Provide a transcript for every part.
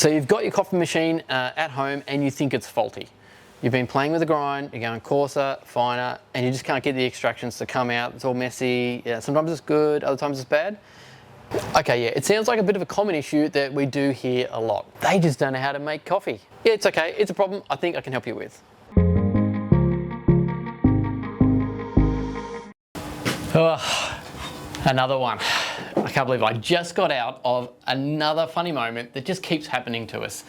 So you've got your coffee machine at home and you think it's faulty. You've been playing with the grind, you're going coarser, finer, and you just can't get the extractions to come out. It's all messy. Yeah, sometimes it's good, other times it's bad. Okay, yeah, it sounds like a bit of a common issue that we do hear a lot. They just don't know how to make coffee. Yeah, it's okay, it's a problem I think I can help you with. Oh, another one. I can't believe I just got out of another funny moment that just keeps happening to us.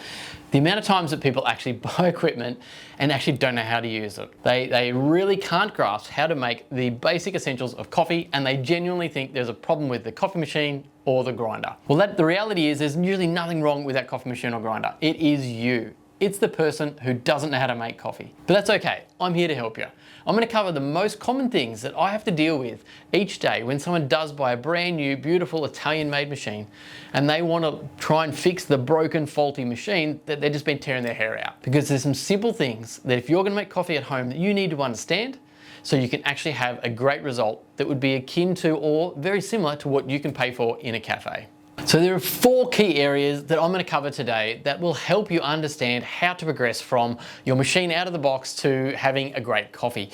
The amount of times that people actually buy equipment and actually don't know how to use it. They really can't grasp how to make the basic essentials of coffee, and they genuinely think there's a problem with the coffee machine or the grinder. Well, the reality is there's usually nothing wrong with that coffee machine or grinder. It is you. It's the person who doesn't know how to make coffee. But that's okay, I'm here to help you. I'm going to cover the most common things that I have to deal with each day when someone does buy a brand new, beautiful Italian-made machine and they want to try and fix the broken, faulty machine that they've just been tearing their hair out. Because there's some simple things that if you're going to make coffee at home that you need to understand so you can actually have a great result that would be akin to or very similar to what you can pay for in a cafe. So there are 4 key areas that I'm going to cover today that will help you understand how to progress from your machine out of the box to having a great coffee.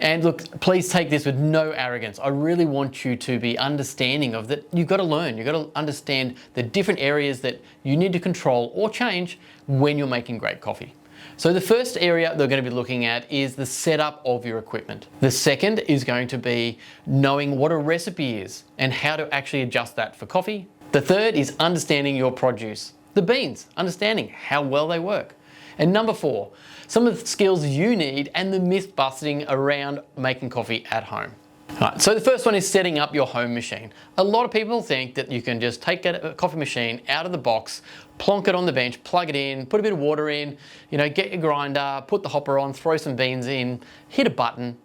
And look, please take this with no arrogance. I really want you to be understanding of that. You've got to learn, you've got to understand the different areas that you need to control or change when you're making great coffee. So the first area they're going to be looking at is the setup of your equipment. The second is going to be knowing what a recipe is and how to actually adjust that for coffee. The third is understanding your produce, the beans, understanding how well they work. And number 4, some of the skills you need and the myth busting around making coffee at home. Alright, so the first one is setting up your home machine. A lot of people think that you can just take a coffee machine out of the box, plonk it on the bench, plug it in, put a bit of water in, get your grinder, put the hopper on, throw some beans in, hit a button,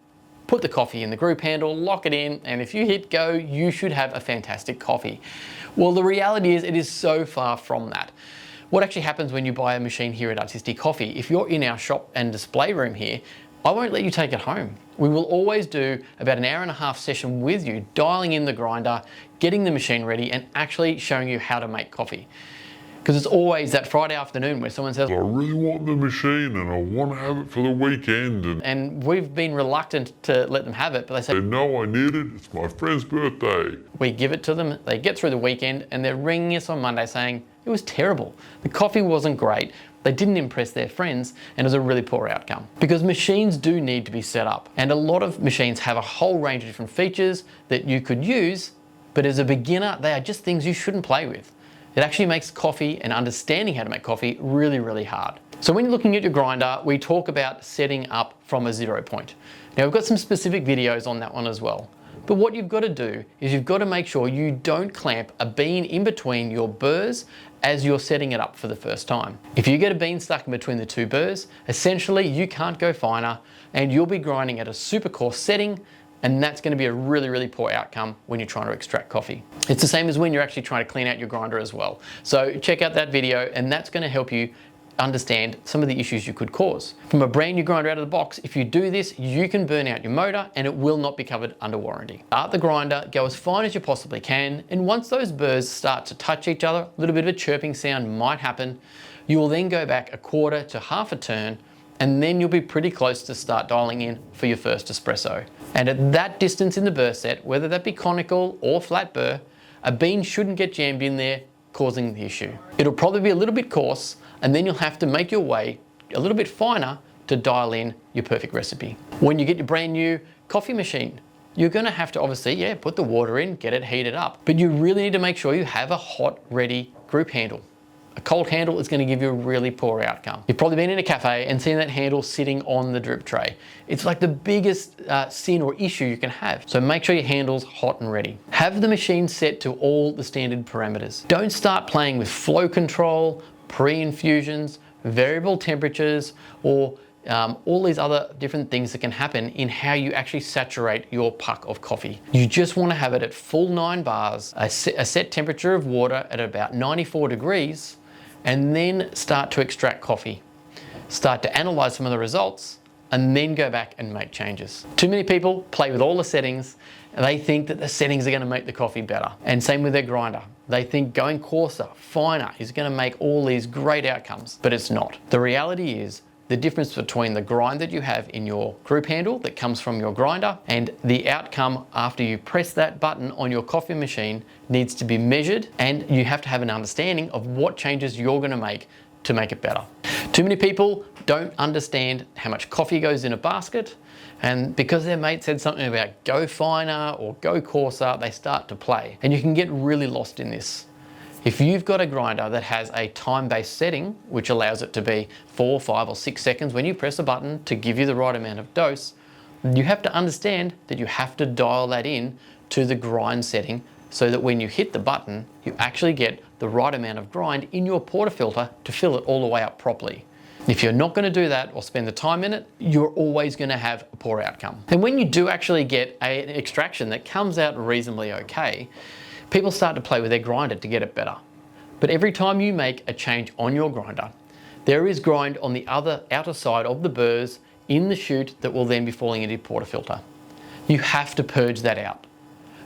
put the coffee in the group handle, lock it in, and if you hit go, you should have a fantastic coffee. Well, the reality is it is so far from that. What actually happens when you buy a machine here at Artisti Coffee, if you're in our shop and display room here, I won't let you take it home. We will always do about an hour and a half session with you, dialing in the grinder, getting the machine ready, and actually showing you how to make coffee. Because it's always that Friday afternoon where someone says, I really want the machine and I want to have it for the weekend. And we've been reluctant to let them have it, but they say, no, I need it, it's my friend's birthday. We give it to them, they get through the weekend and they're ringing us on Monday saying, it was terrible. The coffee wasn't great, they didn't impress their friends, and it was a really poor outcome. Because machines do need to be set up. And a lot of machines have a whole range of different features that you could use, but as a beginner, they are just things you shouldn't play with. It actually makes coffee and understanding how to make coffee really, really hard. So when you're looking at your grinder, we talk about setting up from a 0 point. Now we've got some specific videos on that one as well. But what you've got to do is you've got to make sure you don't clamp a bean in between your burrs as you're setting it up for the first time. If you get a bean stuck in between the 2 burrs, essentially you can't go finer and you'll be grinding at a super coarse setting, and that's going to be a really, really poor outcome when you're trying to extract coffee. It's the same as when you're actually trying to clean out your grinder as well. So check out that video and that's going to help you understand some of the issues you could cause. From a brand new grinder out of the box, if you do this, you can burn out your motor and it will not be covered under warranty. Start the grinder, go as fine as you possibly can, and once those burrs start to touch each other, a little bit of a chirping sound might happen. You will then go back a quarter to half a turn, and then you'll be pretty close to start dialing in for your first espresso. And at that distance in the burr set, whether that be conical or flat burr, a bean shouldn't get jammed in there, causing the issue. It'll probably be a little bit coarse, and then you'll have to make your way a little bit finer to dial in your perfect recipe. When you get your brand new coffee machine, you're gonna have to obviously, put the water in, get it heated up. But you really need to make sure you have a hot, ready group handle. A cold handle is going to give you a really poor outcome. You've probably been in a cafe and seen that handle sitting on the drip tray. It's like the biggest sin or issue you can have. So make sure your handle's hot and ready. Have the machine set to all the standard parameters. Don't start playing with flow control, pre-infusions, variable temperatures, or all these other different things that can happen in how you actually saturate your puck of coffee. You just want to have it at full 9 bars, a set temperature of water at about 94 degrees, and then start to extract coffee. Start to analyze some of the results, and then go back and make changes. Too many people play with all the settings, and they think that the settings are going to make the coffee better. And same with their grinder. They think going coarser, finer is going to make all these great outcomes, but it's not. The reality is the difference between the grind that you have in your group handle that comes from your grinder and the outcome after you press that button on your coffee machine needs to be measured, and you have to have an understanding of what changes you're going to make it better. Too many people don't understand how much coffee goes in a basket, and because their mate said something about go finer or go coarser, they start to play. And you can get really lost in this. If you've got a grinder that has a time-based setting, which allows it to be 4, 5, or 6 seconds when you press a button to give you the right amount of dose, you have to understand that you have to dial that in to the grind setting so that when you hit the button, you actually get the right amount of grind in your portafilter to fill it all the way up properly. If you're not going to do that or spend the time in it, you're always going to have a poor outcome. And when you do actually get an extraction that comes out reasonably okay, people start to play with their grinder to get it better. But every time you make a change on your grinder, there is grind on the outer side of the burrs in the chute that will then be falling into your portafilter. You have to purge that out.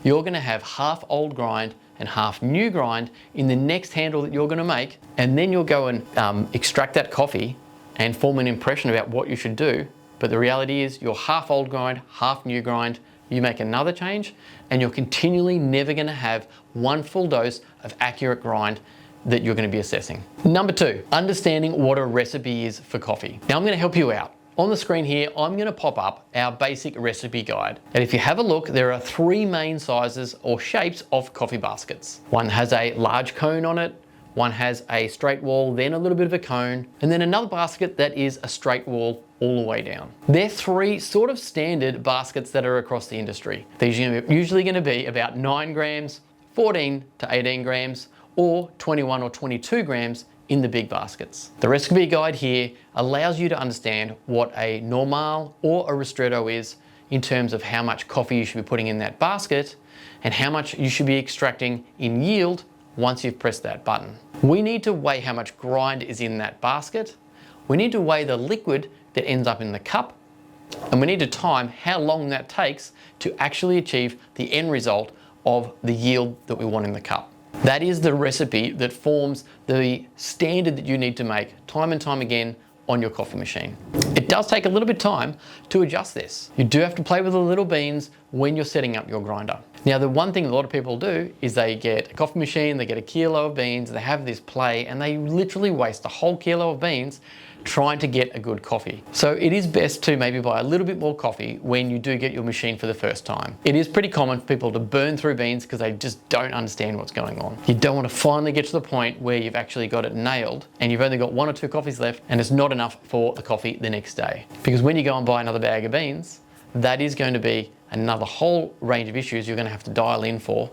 You're going to have half old grind and half new grind in the next handle that you're going to make, and then you'll go and extract that coffee and form an impression about what you should do. But the reality is you're half old grind, half new grind. You make another change and you're continually never going to have one full dose of accurate grind that you're going to be assessing. Number 2, understanding what a recipe is for coffee. Now I'm going to help you out. On the screen here, I'm going to pop up our basic recipe guide. And if you have a look, there are 3 main sizes or shapes of coffee baskets. One has a large cone on it, one has a straight wall, then a little bit of a cone, and then another basket that is a straight wall all the way down. They're 3 sort of standard baskets that are across the industry. They're usually going to be about 9 grams, 14 to 18 grams, or 21 or 22 grams in the big baskets. The recipe guide here allows you to understand what a normal or a ristretto is in terms of how much coffee you should be putting in that basket and how much you should be extracting in yield once you've pressed that button. We need to weigh how much grind is in that basket. We need to weigh the liquid that ends up in the cup, and we need to time how long that takes to actually achieve the end result of the yield that we want in the cup. That is the recipe that forms the standard that you need to make time and time again on your coffee machine. It does take a little bit of time to adjust this. You do have to play with the little beans when you're setting up your grinder. Now, the one thing a lot of people do is they get a coffee machine, they get a kilo of beans, they have this play, and they literally waste a whole kilo of beans trying to get a good coffee. So it is best to maybe buy a little bit more coffee when you do get your machine for the first time. It is pretty common for people to burn through beans because they just don't understand what's going on. You don't want to finally get to the point where you've actually got it nailed and you've only got 1 or 2 coffees left and it's not enough for the coffee the next day. Because when you go and buy another bag of beans, that is going to be another whole range of issues you're going to have to dial in for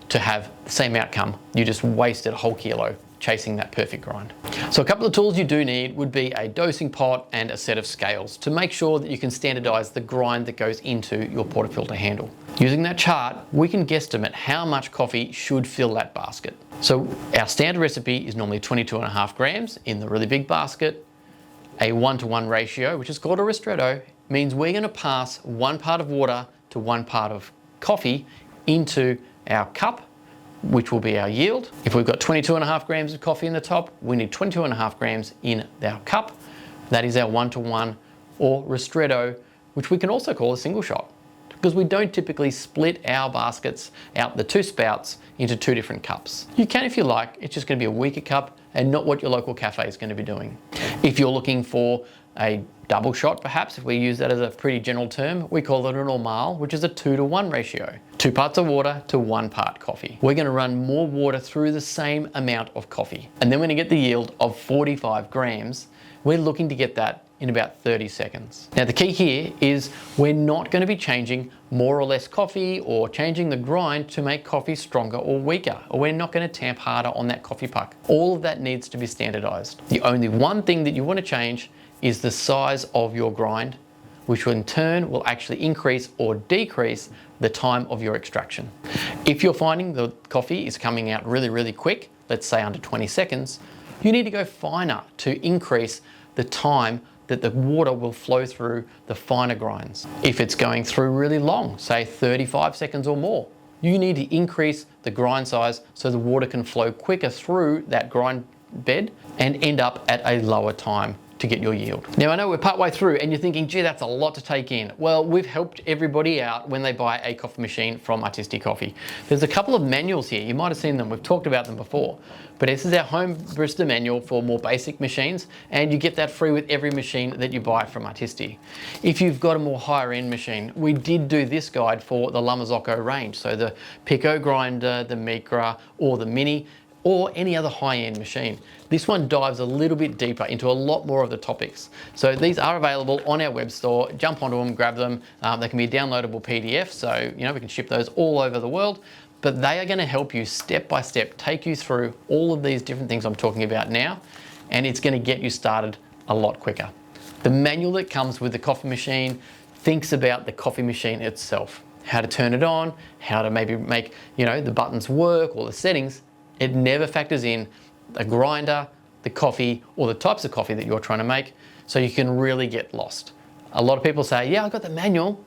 to have the same outcome. You just wasted a whole kilo chasing that perfect grind. So a couple of tools you do need would be a dosing pot and a set of scales to make sure that you can standardize the grind that goes into your portafilter handle. Using that chart, we can guesstimate how much coffee should fill that basket. So our standard recipe is normally 22.5 grams in the really big basket. A 1-to-1 ratio, which is called a ristretto, means we're going to pass 1 part of water to 1 part of coffee into our cup, which will be our yield. If we've got 22.5 grams of coffee in the top, we need 22.5 grams in our cup. That is our 1-to-1 or ristretto, which we can also call a single shot, because we don't typically split our baskets out the 2 spouts into 2 different cups. You can if you like, it's just going to be a weaker cup and not what your local cafe is going to be doing. If you're looking for a double shot, perhaps, if we use that as a pretty general term, we call it a normal, which is a 2-to-1 ratio. 2 parts of water to 1 part coffee. We're going to run more water through the same amount of coffee. And then we're going to get the yield of 45 grams. We're looking to get that in about 30 seconds. Now the key here is we're not going to be changing more or less coffee or changing the grind to make coffee stronger or weaker, or we're not going to tamp harder on that coffee puck. All of that needs to be standardized. The only one thing that you want to change is the size of your grind, which in turn will actually increase or decrease the time of your extraction. If you're finding the coffee is coming out really, really quick, let's say under 20 seconds, you need to go finer to increase the time that the water will flow through the finer grinds. If it's going through really long, say 35 seconds or more, You need to increase the grind size so the water can flow quicker through that grind bed and end up at a lower time to get your yield. Now I know we're partway through and you're thinking, gee, that's a lot to take in. Well, we've helped everybody out when they buy a coffee machine from Artisti Coffee. There's a couple of manuals here. You might have seen them. We've talked about them before. But this is our home barista manual for more basic machines, and you get that free with every machine that you buy from Artisti. If you've got a more higher end machine, we did do this guide for the La Marzocco range. So the Pico grinder, the Micra, or the Mini, or any other high-end machine. This one dives a little bit deeper into a lot more of the topics. So these are available on our web store. Jump onto them, grab them. They can be a downloadable PDF, so we can ship those all over the world. But they are going to help you step by step, take you through all of these different things I'm talking about now, and it's going to get you started a lot quicker. The manual that comes with the coffee machine thinks about the coffee machine itself, how to turn it on, how to maybe make the buttons work or the settings. It never factors in the grinder, the coffee, or the types of coffee that you're trying to make, so you can really get lost. A lot of people say, yeah, I got the manual,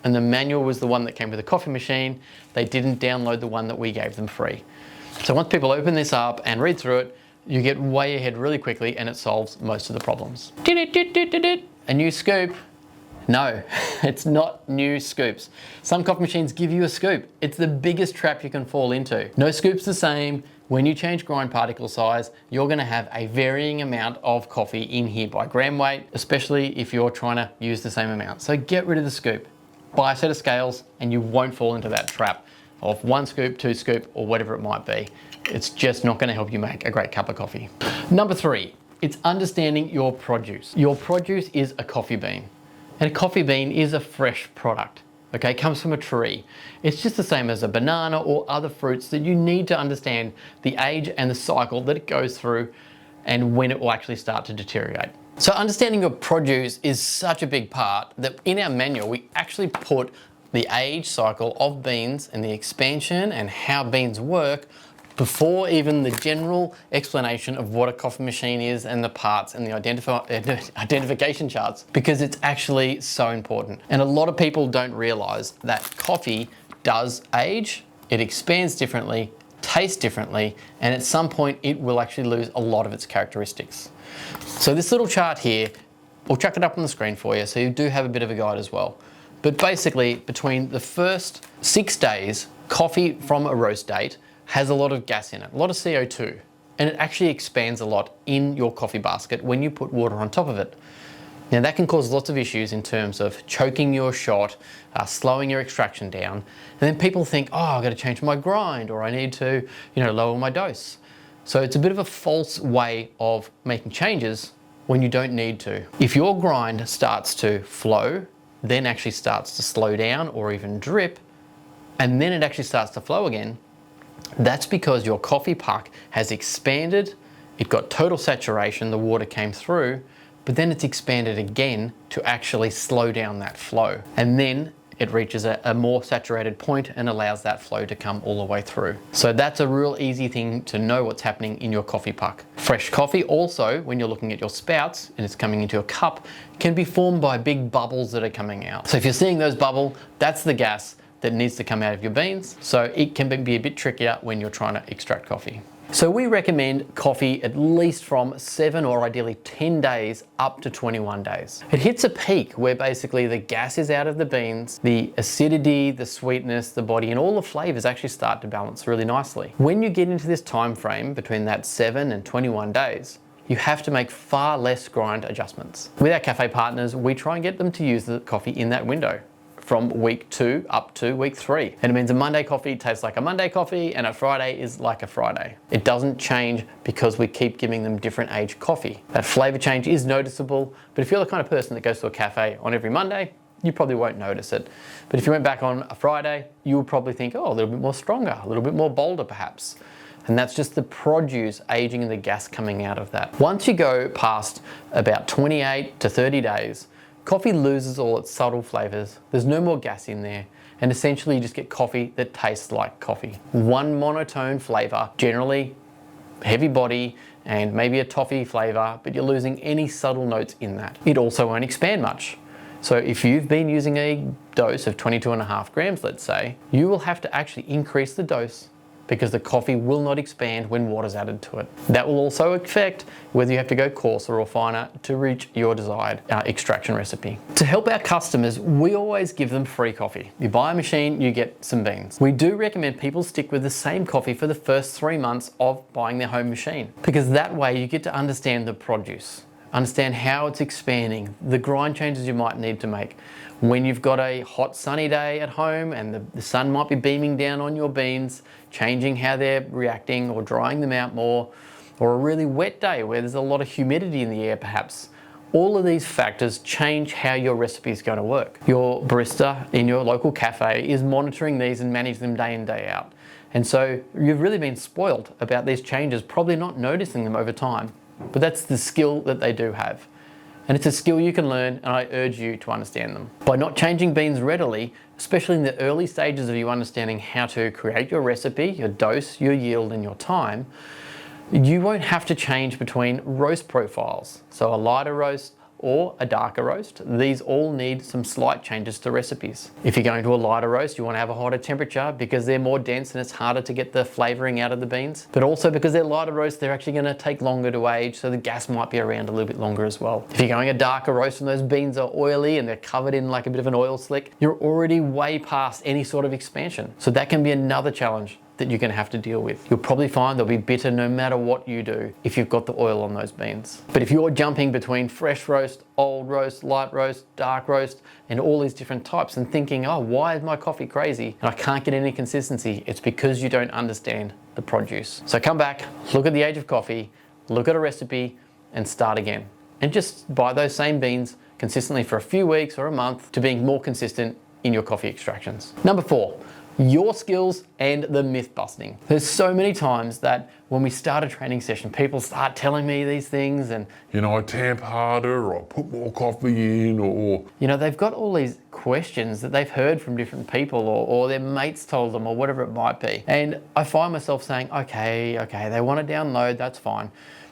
and the manual was the one that came with the coffee machine. They didn't download the one that we gave them free. So once people open this up and read through it, you get way ahead really quickly and it solves most of the problems. A new scoop. No, it's not new scoops. Some coffee machines give you a scoop. It's the biggest trap you can fall into. No scoop's the same. When you change grind particle size, you're gonna have a varying amount of coffee in here by gram weight, especially if you're trying to use the same amount. So get rid of the scoop. Buy a set of scales and you won't fall into that trap of 1 scoop, 2 scoop, or whatever it might be. It's just not gonna help you make a great cup of coffee. Number 3, it's understanding your produce. Your produce is a coffee bean. And a coffee bean is a fresh product, okay? It comes from a tree. It's just the same as a banana or other fruits that you need to understand the age and the cycle that it goes through and when it will actually start to deteriorate. So understanding your produce is such a big part that in our manual, we actually put the age cycle of beans and the expansion and how beans work before even the general explanation of what a coffee machine is and the parts and the identification charts, because it's actually so important. And a lot of people don't realize that coffee does age, it expands differently, tastes differently, and at some point it will actually lose a lot of its characteristics. So this little chart here, we'll chuck it up on the screen for you so you do have a bit of a guide as well. But basically between the first 6 days, coffee from a roast date has a lot of gas in it, a lot of CO2, and it actually expands a lot in your coffee basket when you put water on top of it. Now that can cause lots of issues in terms of choking your shot, slowing your extraction down, and then people think, oh, I've got to change my grind, or I need to, lower my dose. So it's a bit of a false way of making changes when you don't need to. If your grind starts to flow, then actually starts to slow down or even drip, and then it actually starts to flow again, that's because your coffee puck has expanded, it got total saturation, the water came through, but then it's expanded again to actually slow down that flow. And then it reaches a more saturated point and allows that flow to come all the way through. So that's a real easy thing to know what's happening in your coffee puck. Fresh coffee also, when you're looking at your spouts and it's coming into a cup, can be formed by big bubbles that are coming out. So if you're seeing those bubble, that's the gas that needs to come out of your beans. So it can be a bit trickier when you're trying to extract coffee. So we recommend coffee at least from 7 or ideally 10 days up to 21 days. It hits a peak where basically the gas is out of the beans, the acidity, the sweetness, the body, and all the flavors actually start to balance really nicely. When you get into this time frame between that 7 and 21 days, you have to make far less grind adjustments. With our cafe partners, we try and get them to use the coffee in that window, from week 2 up to week 3. And it means a Monday coffee tastes like a Monday coffee and a Friday is like a Friday. It doesn't change because we keep giving them different age coffee. That flavor change is noticeable, but if you're the kind of person that goes to a cafe on every Monday, you probably won't notice it. But if you went back on a Friday, you would probably think, oh, a little bit more stronger, a little bit more bolder perhaps. And that's just the produce aging and the gas coming out of that. Once you go past about 28 to 30 days, coffee loses all its subtle flavors. There's no more gas in there. And essentially you just get coffee that tastes like coffee. One monotone flavor, generally heavy body and maybe a toffee flavor, but you're losing any subtle notes in that. It also won't expand much. So if you've been using a dose of 22.5 grams, let's say, you will have to actually increase the dose because the coffee will not expand when water's added to it. That will also affect whether you have to go coarser or finer to reach your desired extraction recipe. To help our customers, we always give them free coffee. You buy a machine, you get some beans. We do recommend people stick with the same coffee for the first 3 months of buying their home machine, because that way you get to understand the produce, understand how it's expanding, the grind changes you might need to make. When you've got a hot sunny day at home and the sun might be beaming down on your beans, changing how they're reacting or drying them out more, or a really wet day where there's a lot of humidity in the air perhaps, all of these factors change how your recipe is going to work. Your barista in your local cafe is monitoring these and managing them day in, day out. And so you've really been spoiled about these changes, probably not noticing them over time. But that's the skill that they do have. And it's a skill you can learn, and I urge you to understand them. By not changing beans readily, especially in the early stages of you understanding how to create your recipe, your dose, your yield, and your time, you won't have to change between roast profiles. So a lighter roast or a darker roast. These all need some slight changes to recipes. If you're going to a lighter roast, you want to have a hotter temperature because they're more dense and it's harder to get the flavoring out of the beans. But also because they're lighter roast, they're actually going to take longer to age, so the gas might be around a little bit longer as well. If you're going a darker roast and those beans are oily and they're covered in like a bit of an oil slick, you're already way past any sort of expansion. So that can be another challenge that you're going to have to deal with. You'll probably find they'll be bitter no matter what you do if you've got the oil on those beans. But if you're jumping between fresh roast, old roast, light roast, dark roast, and all these different types and thinking, oh, why is my coffee crazy and I can't get any consistency, it's because you don't understand the produce. So come back, look at the age of coffee, look at a recipe, and start again. And just buy those same beans consistently for a few weeks or a month to being more consistent in your coffee extractions. Number 4, your skills and the myth busting. There's so many times that when we start a training session, people start telling me these things and, you know, I tamp harder or I put more coffee in or... You know, they've got all these questions that they've heard from different people or their mates told them or whatever it might be. And I find myself saying, okay, they want to download, that's fine.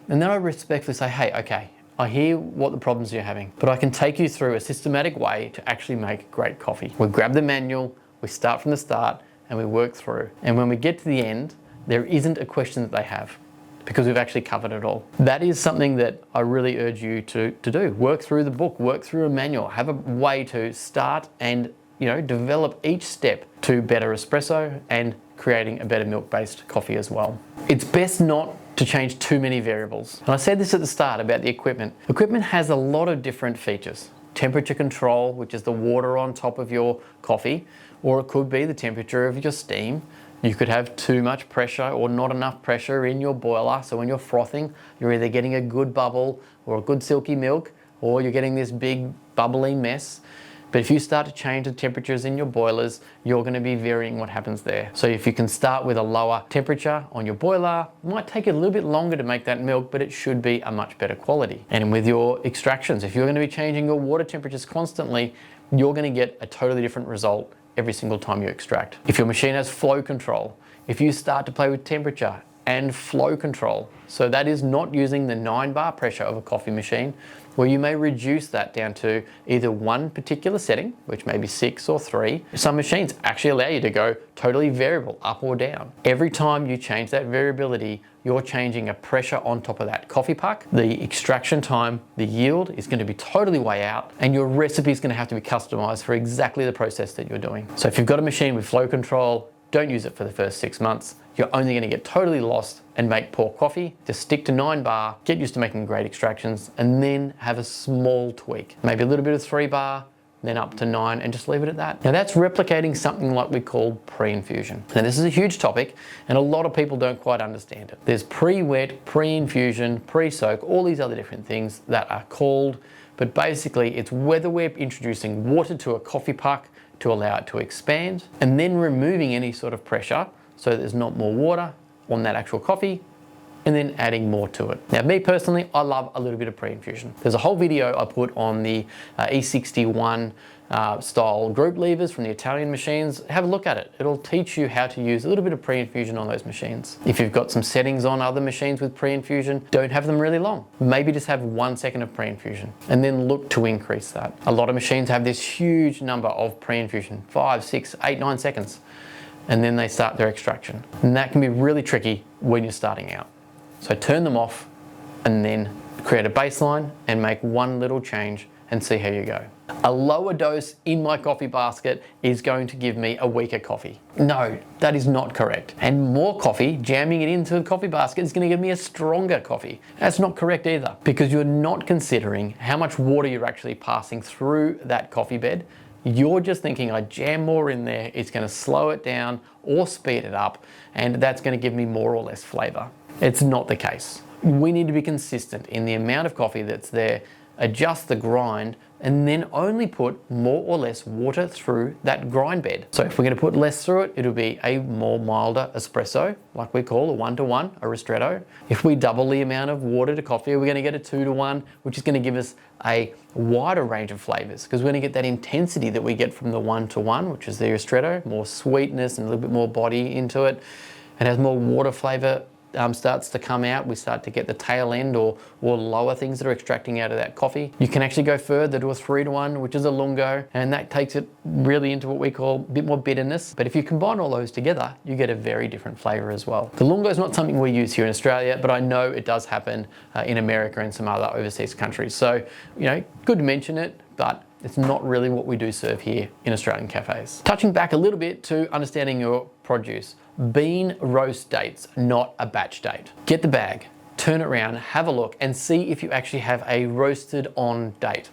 And then I respectfully say, hey, okay, I hear what the problems you're having, but I can take you through a systematic way to actually make great coffee. We grab the manual, we start from the start and we work through. And when we get to the end, there isn't a question that they have because we've actually covered it all. That is something that I really urge you to do. Work through the book, work through a manual, have a way to start and, you know, develop each step to better espresso and creating a better milk-based coffee as well. It's best not to change too many variables. And I said this at the start about the equipment. Equipment has a lot of different features. Temperature control, which is the water on top of your coffee, or it could be the temperature of your steam. You could have too much pressure or not enough pressure in your boiler, so when you're frothing, you're either getting a good bubble or a good silky milk, or you're getting this big bubbly mess. But if you start to change the temperatures in your boilers, you're going to be varying what happens there. So if you can start with a lower temperature on your boiler, it might take a little bit longer to make that milk, but it should be a much better quality. And with your extractions, if you're going to be changing your water temperatures constantly, you're going to get a totally different result every single time you extract. If your machine has flow control, if you start to play with temperature and flow control, so that is not using the 9 bar pressure of a coffee machine, where you may reduce that down to either one particular setting, which may be 6 or 3. Some machines actually allow you to go totally variable, up or down. Every time you change that variability, you're changing a pressure on top of that coffee puck. The extraction time, the yield is going to be totally way out, and your recipe is going to have to be customized for exactly the process that you're doing. So if you've got a machine with flow control, don't use it for the first 6 months. You're only going to get totally lost and make poor coffee. Just stick to 9 bar, get used to making great extractions, and then have a small tweak. Maybe a little bit of 3 bar, then up to 9, and just leave it at that. Now that's replicating something like we call pre-infusion. Now this is a huge topic, and a lot of people don't quite understand it. There's pre-wet, pre-infusion, pre-soak, all these other different things that are called, but basically it's whether we're introducing water to a coffee puck to allow it to expand, and then removing any sort of pressure so there's not more water on that actual coffee, and then adding more to it. Now, me personally, I love a little bit of pre-infusion. There's a whole video I put on the E61 style group levers from the Italian machines. Have a look at it. It'll teach you how to use a little bit of pre-infusion on those machines. If you've got some settings on other machines with pre-infusion, don't have them really long. Maybe just have 1 second of pre-infusion and then look to increase that. A lot of machines have this huge number of pre-infusion, 5, 6, 8, 9 seconds, and then they start their extraction. And that can be really tricky when you're starting out. So turn them off and then create a baseline and make one little change and see how you go. A lower dose in my coffee basket is going to give me a weaker coffee. No, that is not correct. And more coffee, jamming it into the coffee basket, is going to give me a stronger coffee. That's not correct either, because you're not considering how much water you're actually passing through that coffee bed. You're just thinking, I jam more in there, it's going to slow it down or speed it up, and that's going to give me more or less flavor. It's not the case. We need to be consistent in the amount of coffee that's there, adjust the grind, and then only put more or less water through that grind bed. So if we're going to put less through it, it'll be a more milder espresso, like we call a 1-to-1, a ristretto. If we double the amount of water to coffee, we're going to get a 2-to-1, which is going to give us a wider range of flavors, because we're going to get that intensity that we get from the 1-to-1, which is the ristretto, more sweetness and a little bit more body into it. It has more water flavor starts to come out. We start to get the tail end or lower things that are extracting out of that coffee. You can actually go further to a 3-to-1, which is a lungo, and that takes it really into what we call a bit more bitterness. But if you combine all those together, you get a very different flavor as well. The lungo is not something we use here in Australia, but I know it does happen in America and some other overseas countries. So, good to mention it, but it's not really what we do serve here in Australian cafes. Touching back a little bit to understanding your produce. Bean roast dates, not a batch date. Get the bag, turn it around, have a look, and see if you actually have a roasted on date,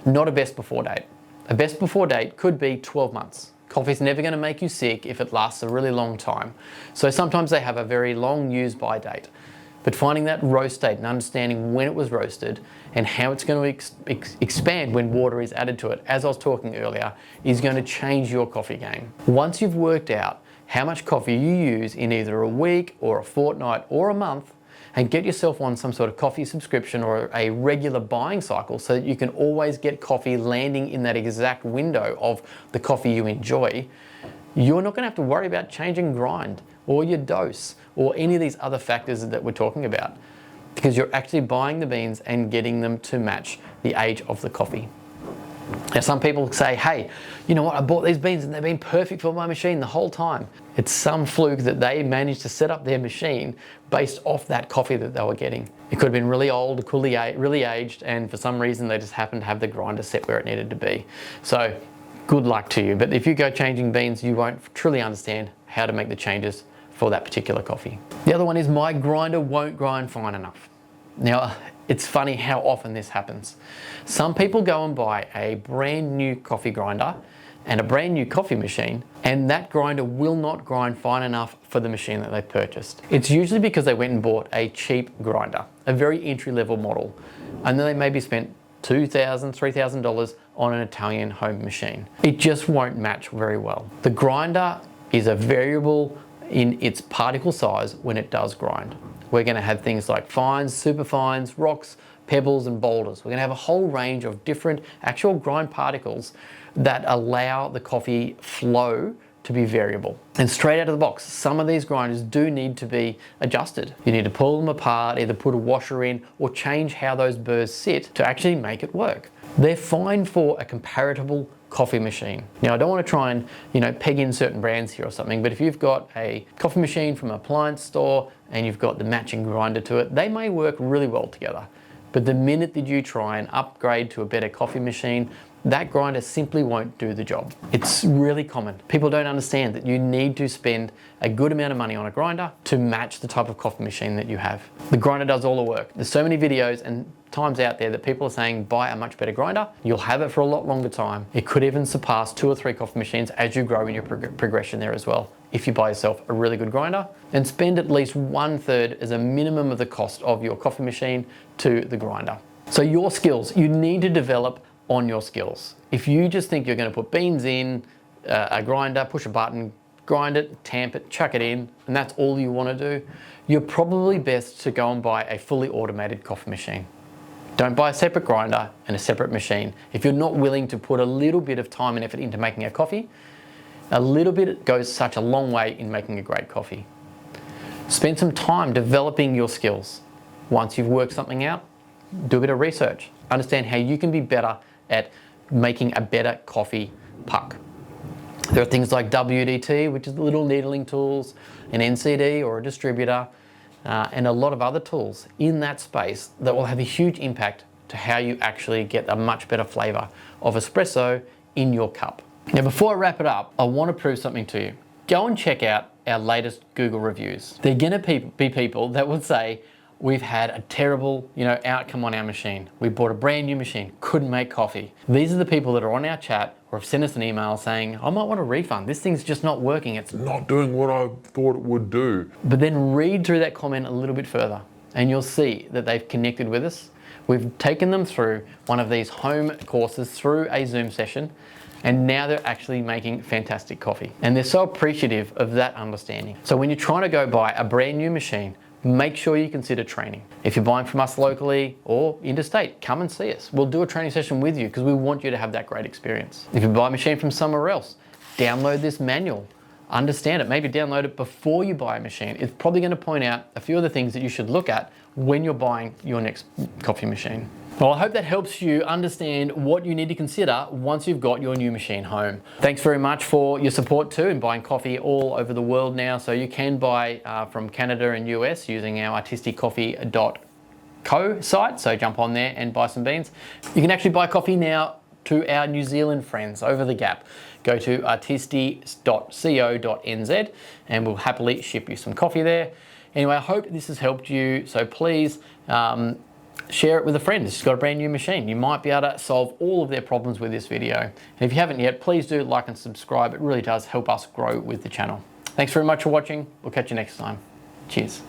not a best before date. A best before date could be 12 months. Coffee's never going to make you sick if it lasts a really long time. So sometimes they have a very long use by date. But finding that roast date and understanding when it was roasted and how it's going to expand when water is added to it, as I was talking earlier, is going to change your coffee game. Once you've worked out how much coffee you use in either a week or a fortnight or a month, and get yourself on some sort of coffee subscription or a regular buying cycle so that you can always get coffee landing in that exact window of the coffee you enjoy, you're not going to have to worry about changing grind or your dose or any of these other factors that we're talking about, because you're actually buying the beans and getting them to match the age of the coffee. Now, some people say, hey, you know what, I bought these beans and they've been perfect for my machine the whole time. It's some fluke that they managed to set up their machine based off that coffee that they were getting. It could have been really old, really aged, and for some reason they just happened to have the grinder set where it needed to be. So good luck to you. But if you go changing beans, you won't truly understand how to make the changes for that particular coffee. The other one is my grinder won't grind fine enough. Now, it's funny how often this happens. Some people go and buy a brand new coffee grinder and a brand new coffee machine, and that grinder will not grind fine enough for the machine that they purchased. It's usually because they went and bought a cheap grinder, a very entry-level model, and then they maybe spent $2,000, $3,000 on an Italian home machine. It just won't match very well. The grinder is a variable in its particle size when it does grind. We're going to have things like fines, super fines, rocks, pebbles, and boulders. We're going to have a whole range of different actual grind particles that allow the coffee flow to be variable. And straight out of the box, some of these grinders do need to be adjusted. You need to pull them apart, either put a washer in or change how those burrs sit to actually make it work. They're fine for a comparable coffee machine. Now, I don't want to try and, peg in certain brands here or something, but if you've got a coffee machine from an appliance store and you've got the matching grinder to it, they may work really well together. But the minute that you try and upgrade to a better coffee machine, that grinder simply won't do the job. It's really common. People don't understand that you need to spend a good amount of money on a grinder to match the type of coffee machine that you have. The grinder does all the work. There's so many videos and times out there that people are saying buy a much better grinder. You'll have it for a lot longer time. It could even surpass 2 or 3 coffee machines as you grow in your progression there as well. If you buy yourself a really good grinder and spend at least 1/3 as a minimum of the cost of your coffee machine to the grinder. So your skills, you need to develop on your skills. If you just think you're going to put beans in a grinder, push a button, grind it, tamp it, chuck it in, and that's all you want to do, you're probably best to go and buy a fully automated coffee machine. Don't buy a separate grinder and a separate machine. If you're not willing to put a little bit of time and effort into making a coffee, a little bit goes such a long way in making a great coffee. Spend some time developing your skills. Once you've worked something out, do a bit of research. Understand how you can be better at making a better coffee puck. There are things like WDT, which is the little needling tools, an NCD or a distributor, and a lot of other tools in that space that will have a huge impact to how you actually get a much better flavor of espresso in your cup. Now, before I wrap it up, I want to prove something to you. Go and check out our latest Google reviews. They're going to be people that would say, we've had a terrible, outcome on our machine. We bought a brand new machine, couldn't make coffee. These are the people that are on our chat or have sent us an email saying, I might want a refund. This thing's just not working. It's Not doing what I thought it would do. But then read through that comment a little bit further and you'll see that they've connected with us. We've taken them through one of these home courses through a Zoom session, and now they're actually making fantastic coffee. And they're so appreciative of that understanding. So when you're trying to go buy a brand new machine, make sure you consider training. If you're buying from us locally or interstate, come and see us. We'll do a training session with you because we want you to have that great experience. If you buy a machine from somewhere else, download this manual. Understand it. Maybe download it before you buy a machine. It's probably going to point out a few of the things that you should look at when you're buying your next coffee machine. Well, I hope that helps you understand what you need to consider once you've got your new machine home. Thanks very much for your support too in buying coffee all over the world now. So you can buy from Canada and US using our artisticoffee.co site. So jump on there and buy some beans. You can actually buy coffee now to our New Zealand friends over the gap. Go to artisti.co.nz and we'll happily ship you some coffee there. Anyway, I hope this has helped you. So please, share it with a friend who's got a brand new machine. You might be able to solve all of their problems with this video. And if you haven't yet, please do like and subscribe. It really does help us grow with the channel. Thanks very much for watching. We'll catch you next time. Cheers.